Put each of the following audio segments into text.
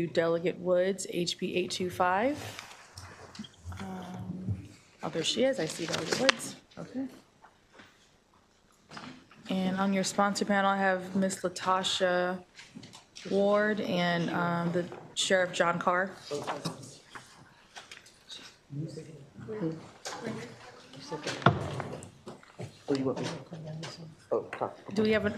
Delegate Woods, HB825. Oh, there she is. I see Delegate Woods. Okay. And on your sponsor panel, I have Miss Latasha Ward and the Sheriff John Carr. Do we have a?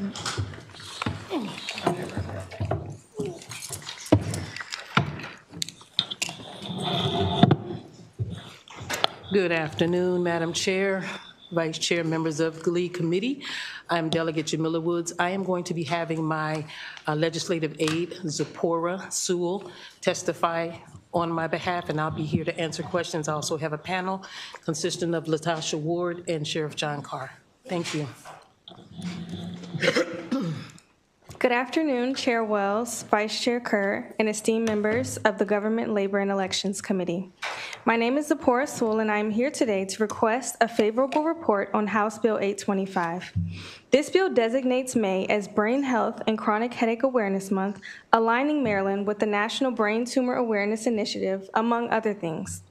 Good afternoon, Madam Chair, Vice Chair, members of the Lead Committee. I'm Delegate Jamila Woods. I am going to be having my legislative aide, Zipporah Sewell, testify on my behalf, and I'll be here to answer questions. I also have a panel consisting of Latasha Ward and Sheriff John Carr. Thank you. Good afternoon, Chair Wells, Vice Chair Kerr, and esteemed members of the Government, Labor, and Elections Committee. My name is Zipporah Sewell, and I am here today to request a favorable report on House Bill 825. This bill designates May as Brain Health and Chronic Headache Awareness Month, aligning Maryland with the National Brain Tumor Awareness Initiative, among other things.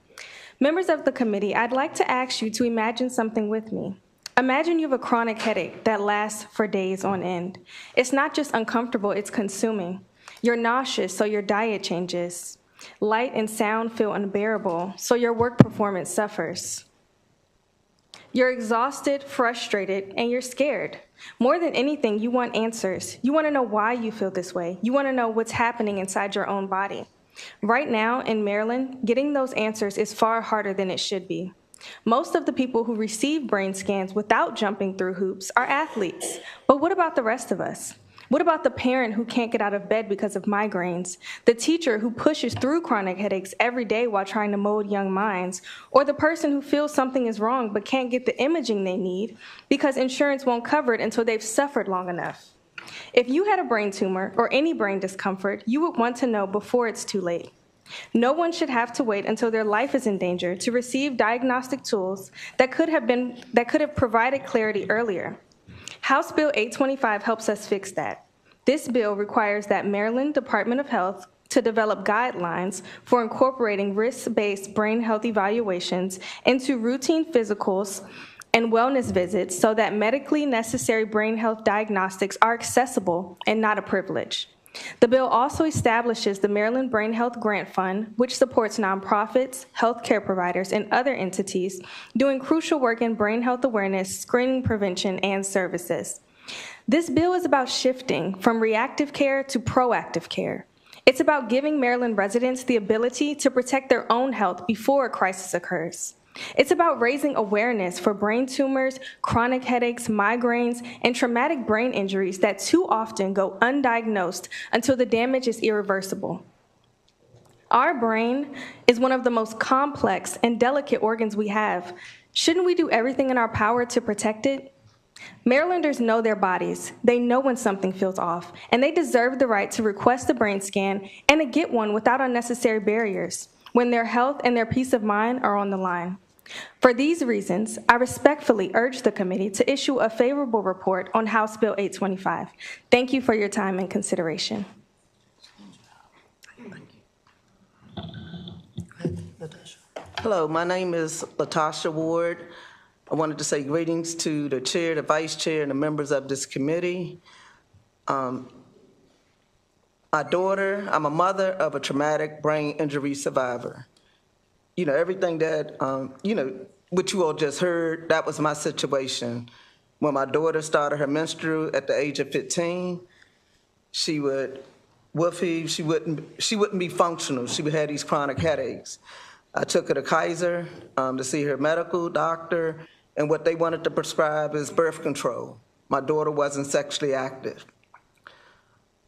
Members of the committee, I'd like to ask you to imagine something with me. Imagine you have a chronic headache that lasts for days on end. It's not just uncomfortable, it's consuming. You're nauseous, so your diet changes. Light and sound feel unbearable, so your work performance suffers. You're exhausted, frustrated, and you're scared. More than anything, you want answers. You want to know why you feel this way. You want to know what's happening inside your own body. Right now in Maryland, getting those answers is far harder than it should be. Most of the people who receive brain scans without jumping through hoops are athletes. But what about the rest of us? What about the parent who can't get out of bed because of migraines, the teacher who pushes through chronic headaches every day while trying to mold young minds, or the person who feels something is wrong but can't get the imaging they need because insurance won't cover it until they've suffered long enough? If you had a brain tumor or any brain discomfort, you would want to know before it's too late. No one should have to wait until their life is in danger to receive diagnostic tools that could have provided clarity earlier. House Bill 825 helps us fix that. This bill requires that Maryland Department of Health to develop guidelines for incorporating risk-based brain health evaluations into routine physicals and wellness visits so that medically necessary brain health diagnostics are accessible and not a privilege. The bill also establishes the Maryland Brain Health Grant Fund, which supports nonprofits, healthcare providers, and other entities doing crucial work in brain health awareness, screening, prevention, and services. This bill is about shifting from reactive care to proactive care. It's about giving Maryland residents the ability to protect their own health before a crisis occurs. It's about raising awareness for brain tumors, chronic headaches, migraines, and traumatic brain injuries that too often go undiagnosed until the damage is irreversible. Our brain is one of the most complex and delicate organs we have. Shouldn't we do everything in our power to protect it? Marylanders know their bodies. They know when something feels off, and they deserve the right to request a brain scan and to get one without unnecessary barriers when their health and their peace of mind are on the line. For these reasons, I respectfully urge the committee to issue a favorable report on House Bill 825. Thank you for your time and consideration. Hello, my name is Latasha Ward. I wanted to say greetings to the chair, the vice chair, and the members of this committee. My daughter, I'm a mother of a traumatic brain injury survivor. You know, everything that, what you all just heard, that was my situation. When my daughter started her menstrual at the age of 15, she would wolf heave, she wouldn't be functional. She would have these chronic headaches. I took her to Kaiser to see her medical doctor, and what they wanted to prescribe is birth control. My daughter wasn't sexually active.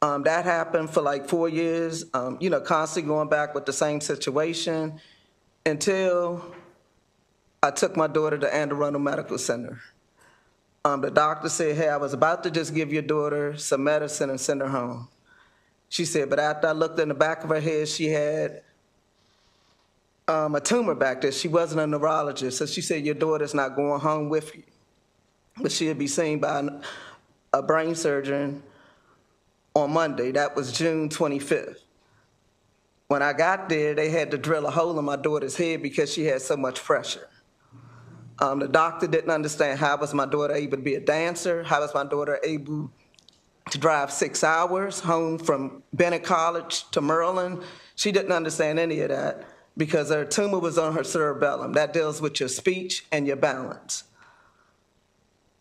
That happened for like 4 years, constantly going back with the same situation until I took my daughter to Anne Arundel Medical Center. The doctor said, hey, I was about to just give your daughter some medicine and send her home. She said, but after I looked in the back of her head, she had a tumor back there. She wasn't a neurologist, so she said, your daughter's not going home with you, but she'll be seen by a brain surgeon on Monday. That was June 25th. When I got there, they had to drill a hole in my daughter's head because she had so much pressure. The doctor didn't understand how was my daughter able to be a dancer, how was my daughter able to drive 6 hours home from Bennett College to Maryland. She didn't understand any of that because her tumor was on her cerebellum. That deals with your speech and your balance.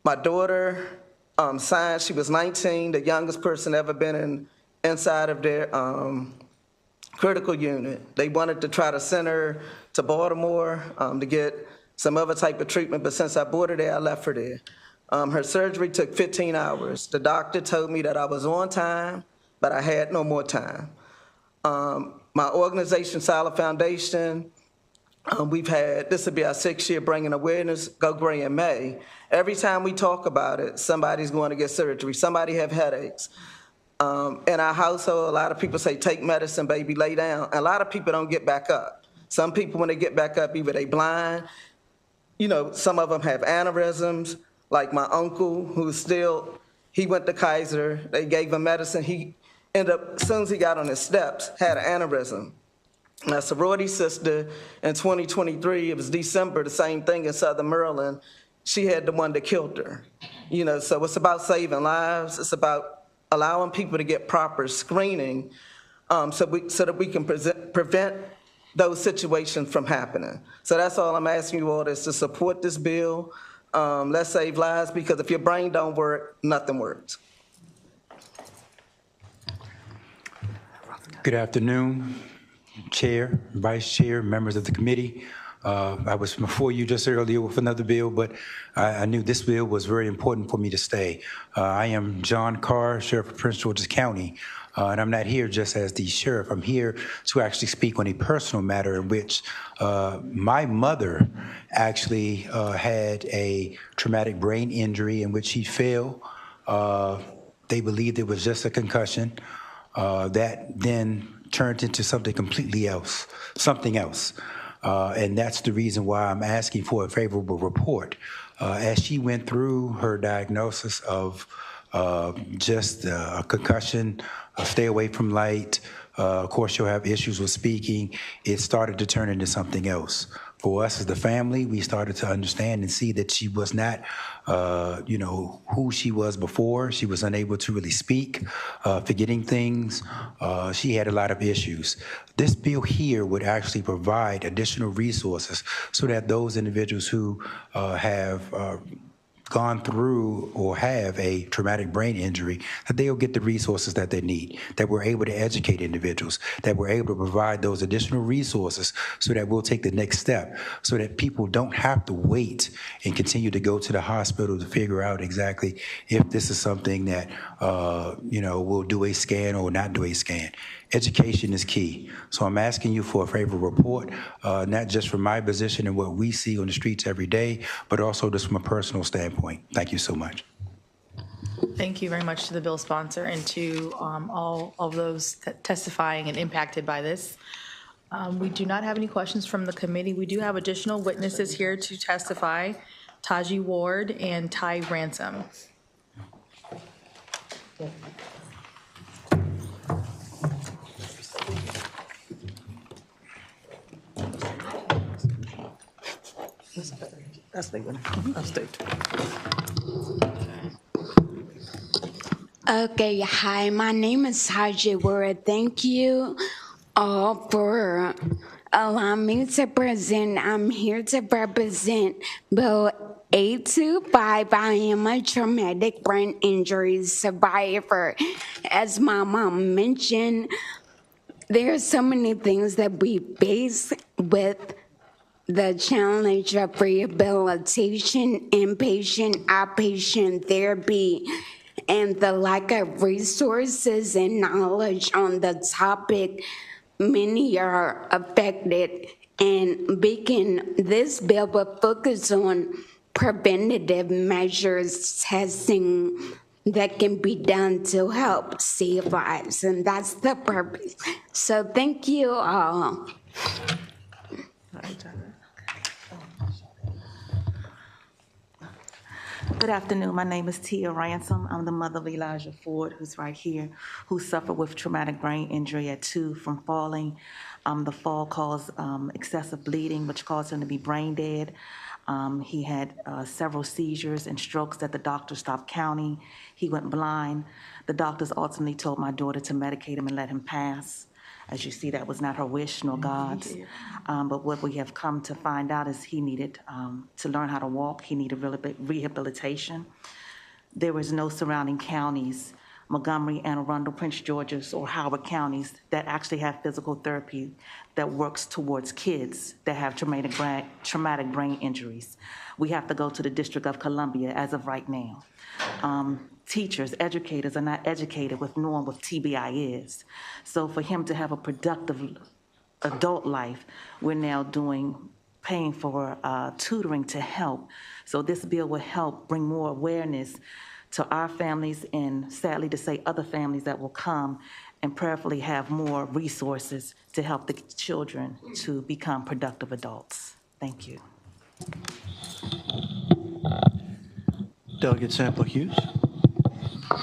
My daughter signed, she was 19, the youngest person ever been inside of their critical unit. They wanted to try to send her to Baltimore to get some other type of treatment, but since I brought her there, I left her there. Her surgery took 15 hours. The doctor told me that I was on time, but I had no more time. My organization, Silent Foundation, we've had, this will be our 6th year bringing awareness, Go Gray in May. Every time we talk about it, somebody's going to get surgery, somebody have headaches. In our household, a lot of people say, take medicine, baby, lay down. A lot of people don't get back up. Some people, when they get back up, either they blind, you know, some of them have aneurysms, like my uncle, who's still, he went to Kaiser, they gave him medicine, he ended up, as soon as he got on his steps, had an aneurysm. My sorority sister in 2023, it was December, the same thing in Southern Maryland, she had the one that killed her. You know, so it's about saving lives, it's about allowing people to get proper screening so that we can prevent those situations from happening. So that's all I'm asking you all is to support this bill. Let's save lives, because if your brain don't work, nothing works. Good afternoon, Chair, Vice Chair, members of the committee. I was before you just earlier with another bill, but I knew this bill was very important for me to stay. I am John Carr, Sheriff of Prince George's County, and I'm not here just as the sheriff. I'm here to actually speak on a personal matter in which my mother actually had a traumatic brain injury in which she fell. They believed it was just a concussion. That then turned into something completely else, something else. And that's the reason why I'm asking for a favorable report. As she went through her diagnosis of just a concussion, stay away from light, of course she'll have issues with speaking, it started to turn into something else. For us as the family, we started to understand and see that she was not, you know, who she was before. She was unable to really speak, forgetting things. She had a lot of issues. This bill here would actually provide additional resources so that those individuals who have gone through or have a traumatic brain injury, that they'll get the resources that they need, that we're able to educate individuals, that we're able to provide those additional resources so that we'll take the next step, so that people don't have to wait and continue to go to the hospital to figure out exactly if this is something that, you know, we'll do a scan or not do a scan. Education is key. So I'm asking you for a favorable report, not just from my position and what we see on the streets every day, but also just from a personal standpoint. Thank you so much. Thank you very much to the bill sponsor and to all of those testifying and impacted by this. We do not have any questions from the committee. We do have additional witnesses here to testify, Tahjai Ward and Ty Ransom. That's the one. I'll stay. Okay, hi, my name is Tahjai Ward. Thank you all for allowing me to present. I'm here to represent Bill 825. I am a traumatic brain injury survivor. As my mom mentioned, there are so many things that we face with the challenge of rehabilitation, inpatient, outpatient therapy, and the lack of resources and knowledge on the topic. Many are affected, and this bill will focus on preventative measures, testing that can be done to help save lives, and that's the purpose. So thank you all. Good afternoon. My name is Tia Ransom. I'm the mother of Elijah Ford, who's right here, who suffered with traumatic brain injury at 2 from falling. The fall caused excessive bleeding, which caused him to be brain dead. He had several seizures and strokes that the doctor stopped counting. He went blind. The doctors ultimately told my daughter to medicate him and let him pass. As you see, that was not her wish nor God's. But what we have come to find out is he needed to learn how to walk. He needed rehabilitation. There was no surrounding counties, Montgomery, Anne Arundel, Prince George's, or Howard counties that actually have physical therapy that works towards kids that have traumatic brain injuries. We have to go to the District of Columbia as of right now. Teachers, educators are not educated with knowing what TBI is. So for him to have a productive adult life, we're now paying for tutoring to help. So this bill will help bring more awareness to our families and, sadly to say, other families that will come and prayerfully have more resources to help the children to become productive adults. Thank you. Delegate Sample Hughes.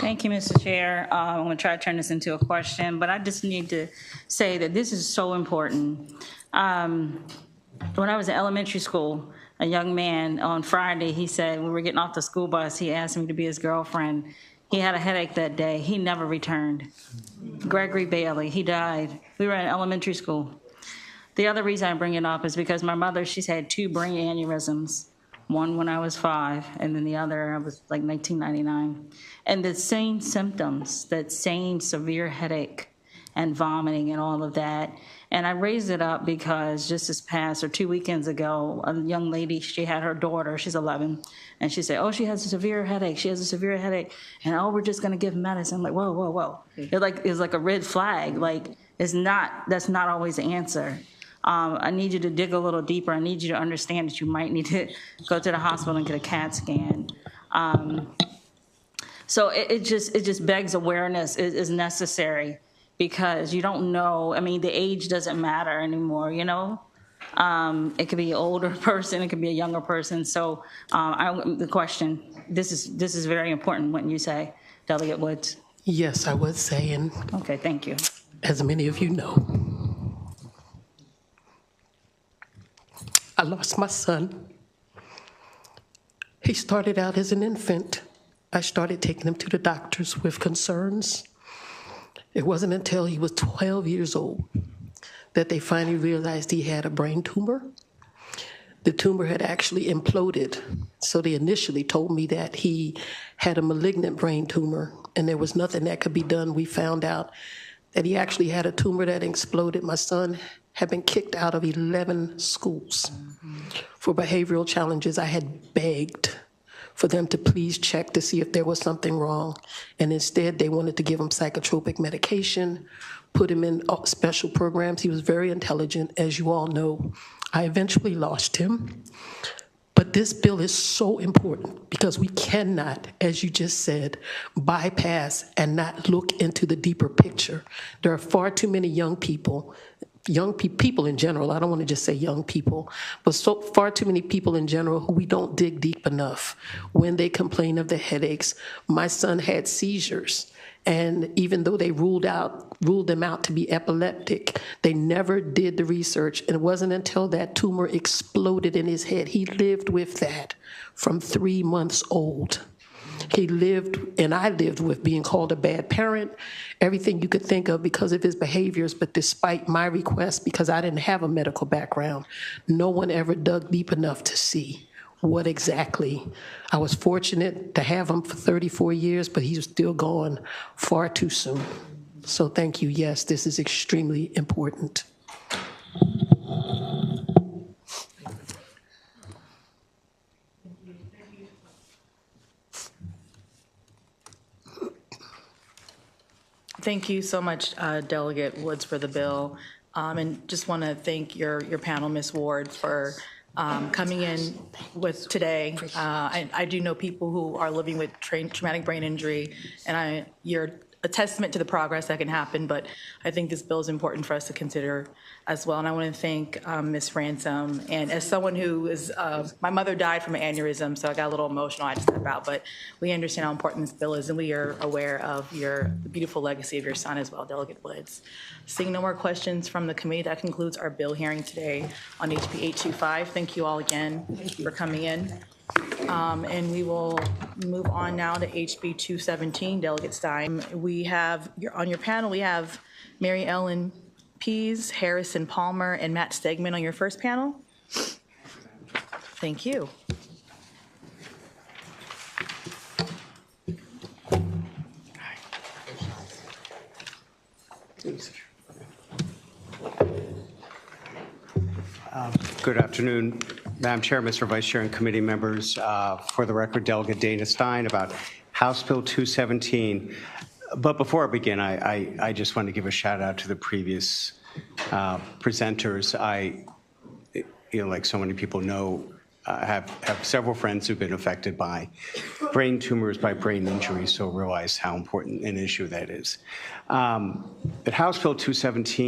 Thank you, Mr. Chair. I'm going to try to turn this into a question, but I just need to say that this is so important. When I was in elementary school, a young man on Friday, he said, when we were getting off the school bus, he asked me to be his girlfriend. He had a headache that day. He never returned. Gregory Bailey, he died. We were in elementary school. The other reason I bring it up is because my mother, she's had 2 brain aneurysms. One when I was 5, and then the other, I was like 1999. And the same symptoms, that same severe headache and vomiting and all of that. And I raised it up because just this past, or 2 weekends ago, a young lady, she had her daughter, she's 11, and she said, oh, she has a severe headache, she has a severe headache, and oh, we're just gonna give medicine. I'm like, whoa, whoa, whoa. It's like a red flag, like, that's not always the answer. I need you to dig a little deeper. I need you to understand that you might need to go to the hospital and get a CAT scan. So it just begs awareness is necessary, because you don't know. I mean, the age doesn't matter anymore, you know? It could be an older person, it could be a younger person. So the question, this is very important, wouldn't you say, Delegate Woods? Yes, I would say, and Okay, thank you. as many of you know, I lost my son. He started out as an infant. I started taking him to the doctors with concerns. It wasn't until he was 12 years old that they finally realized he had a brain tumor. The tumor had actually imploded. So they initially told me that he had a malignant brain tumor and there was nothing that could be done. We found out that he actually had a tumor that exploded. My son had been kicked out of 11 schools for behavioral challenges. I had begged for them to please check to see if there was something wrong. And instead, they wanted to give him psychotropic medication, put him in special programs. He was very intelligent, as you all know. I eventually lost him. But this bill is so important because we cannot, as you just said, bypass and not look into the deeper picture. There are far too many young people in general, I don't want to just say young people, but so far too many people in general who we don't dig deep enough when they complain of the headaches. My son had seizures, and even though they ruled them out to be epileptic, they never did the research, and it wasn't until that tumor exploded in his head. He lived with that from 3 months old. He lived, and I lived with being called a bad parent, everything you could think of because of his behaviors. But despite my request, because I didn't have a medical background, no one ever dug deep enough to see what exactly. I was fortunate to have him for 34 years, but he was still gone far too soon. So thank you. Yes, this is extremely important. Thank you so much, Delegate Woods, for the bill. And just want to thank your panel, Ms. Ward, for coming in with today. I do know people who are living with traumatic brain injury, and your a testament to the progress that can happen, but I think this bill is important for us to consider as well. And I want to thank Ms. Ransom. And as someone who is, my mother died from an aneurysm, so I got a little emotional. I had to step out, but we understand how important this bill is, and we are aware of the beautiful legacy of your son as well, Delegate Woods. Seeing no more questions from the committee, that concludes our bill hearing today on HB825. Thank you all again for coming in. And we will move on now to HB217, Delegate Stein. We have, on your panel, we have Mary Ellen Pease, Harrison Palmer, and Matt Stegman on your first panel. Thank you. Good afternoon, Madam Chair, Mr. Vice Chair, and committee members. For the record, Delegate Dana Stein about House Bill 217. But before I begin, I just want to give a shout out to the previous presenters. Like so many people know, have several friends who've been affected by brain tumors, by brain injuries, so realize how important an issue that is. But House Bill 217